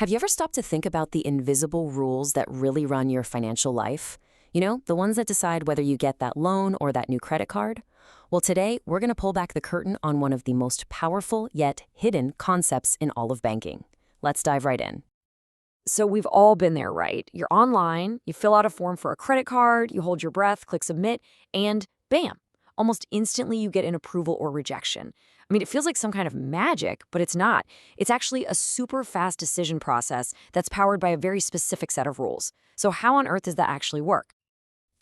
Have you ever stopped to think about the invisible rules that really run your financial life? The ones that decide whether you get that loan or that new credit card? Well, today, we're going to pull back the curtain on one of the most powerful yet hidden concepts in all of banking. Let's dive right in. So we've all been there, right? You're online, you fill out a form for a credit card, you hold your breath, click submit, and bam, almost instantly you get an approval or rejection. I mean, it feels like some kind of magic, but it's not. It's actually a super fast decision process that's powered by a very specific set of rules. So how on earth does that actually work?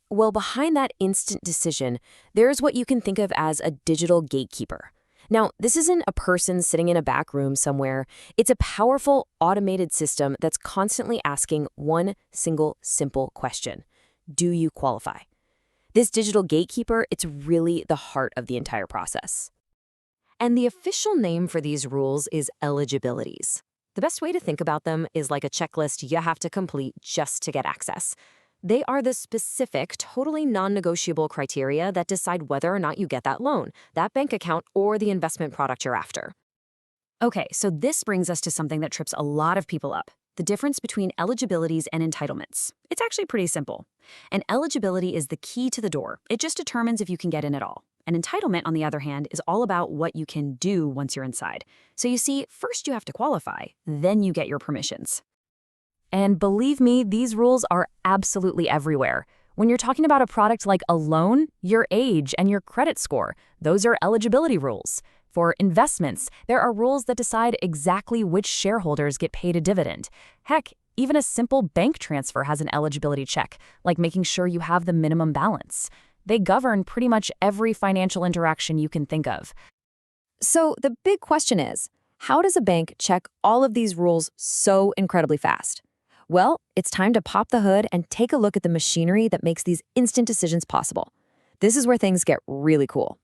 Well, behind that instant decision, there's what you can think of as a digital gatekeeper. Now, this isn't a person sitting in a back room somewhere. It's a powerful, automated system that's constantly asking one single, simple question. Do you qualify? This digital gatekeeper, it's really the heart of the entire process. And the official name for these rules is eligibilities. The best way to think about them is like a checklist you have to complete just to get access. They are the specific, totally non-negotiable criteria that decide whether or not you get that loan, that bank account, or the investment product you're after. Okay, so this brings us to something that trips a lot of people up: the difference between eligibilities and entitlements. It's actually pretty simple. An eligibility is the key to the door. It just determines if you can get in at all. An entitlement, on the other hand, is all about what you can do once you're inside. So you see, first you have to qualify, then you get your permissions. And believe me, these rules are absolutely everywhere. When you're talking about a product like a loan, your age and your credit score, those are eligibility rules. For investments, there are rules that decide exactly which shareholders get paid a dividend. Heck, even a simple bank transfer has an eligibility check, like making sure you have the minimum balance. They govern pretty much every financial interaction you can think of. So the big question is, how does a bank check all of these rules so incredibly fast? Well, it's time to pop the hood and take a look at the machinery that makes these instant decisions possible. This is where things get really cool.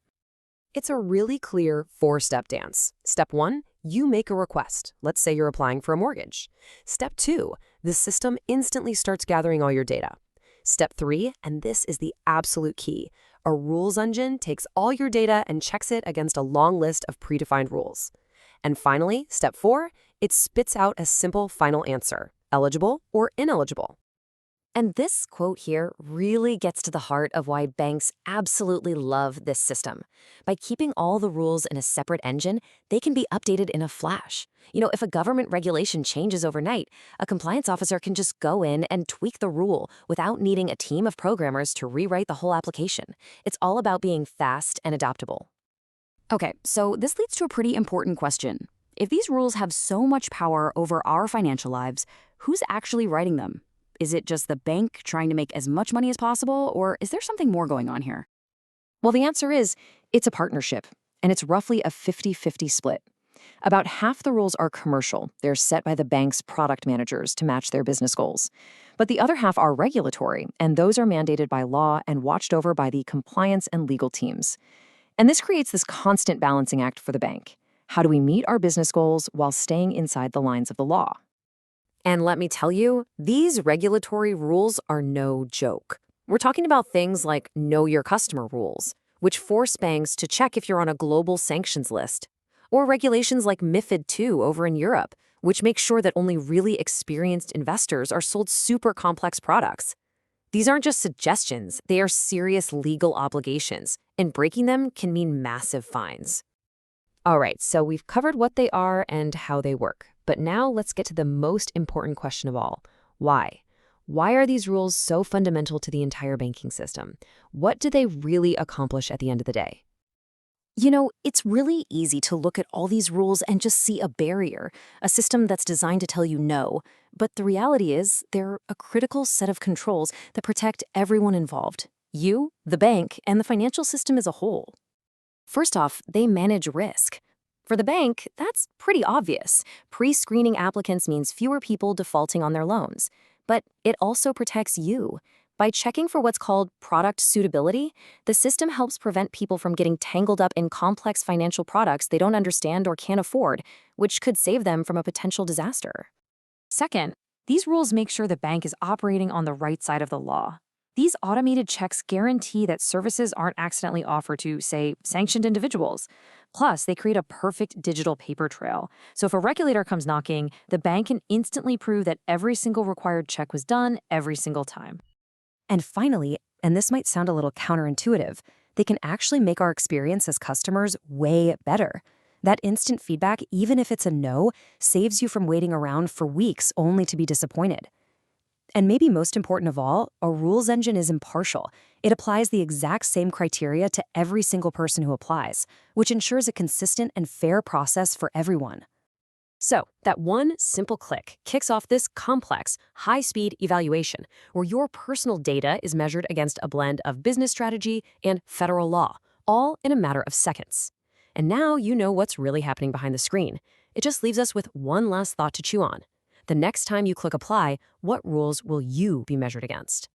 It's a really clear four-step dance. Step 1, you make a request. Let's say you're applying for a mortgage. Step 2, the system instantly starts gathering all your data. Step 3, and this is the absolute key, a rules engine takes all your data and checks it against a long list of predefined rules. And finally, step 4, it spits out a simple final answer: eligible or ineligible. And this quote here really gets to the heart of why banks absolutely love this system. By keeping all the rules in a separate engine, they can be updated in a flash. If a government regulation changes overnight, a compliance officer can just go in and tweak the rule without needing a team of programmers to rewrite the whole application. It's all about being fast and adaptable. Okay, so this leads to a pretty important question. If these rules have so much power over our financial lives, who's actually writing them? Is it just the bank trying to make as much money as possible, or is there something more going on here? Well, the answer is, it's a partnership, and it's roughly a 50-50 split. About half the rules are commercial. They're set by the bank's product managers to match their business goals. But the other half are regulatory, and those are mandated by law and watched over by the compliance and legal teams. And this creates this constant balancing act for the bank. How do we meet our business goals while staying inside the lines of the law? And let me tell you, these regulatory rules are no joke. We're talking about things like Know Your Customer rules, which force banks to check if you're on a global sanctions list, or regulations like MiFID II over in Europe, which make sure that only really experienced investors are sold super complex products. These aren't just suggestions, they are serious legal obligations, and breaking them can mean massive fines. All right, so we've covered what they are and how they work. But now let's get to the most important question of all. Why? Why are these rules so fundamental to the entire banking system? What do they really accomplish at the end of the day? It's really easy to look at all these rules and just see a barrier, a system that's designed to tell you no. But the reality is, they're a critical set of controls that protect everyone involved: you, the bank, and the financial system as a whole. First off, they manage risk. For the bank, that's pretty obvious. Pre-screening applicants means fewer people defaulting on their loans. But it also protects you. By checking for what's called product suitability, the system helps prevent people from getting tangled up in complex financial products they don't understand or can't afford, which could save them from a potential disaster. Second, these rules make sure the bank is operating on the right side of the law. These automated checks guarantee that services aren't accidentally offered to, say, sanctioned individuals. Plus, they create a perfect digital paper trail. So if a regulator comes knocking, the bank can instantly prove that every single required check was done every single time. And finally, and this might sound a little counterintuitive, they can actually make our experience as customers way better. That instant feedback, even if it's a no, saves you from waiting around for weeks only to be disappointed. And maybe most important of all, a rules engine is impartial. It applies the exact same criteria to every single person who applies, which ensures a consistent and fair process for everyone. So, that one simple click kicks off this complex, high-speed evaluation where your personal data is measured against a blend of business strategy and federal law, all in a matter of seconds. And now you know what's really happening behind the screen. It just leaves us with one last thought to chew on. The next time you click apply, what rules will you be measured against?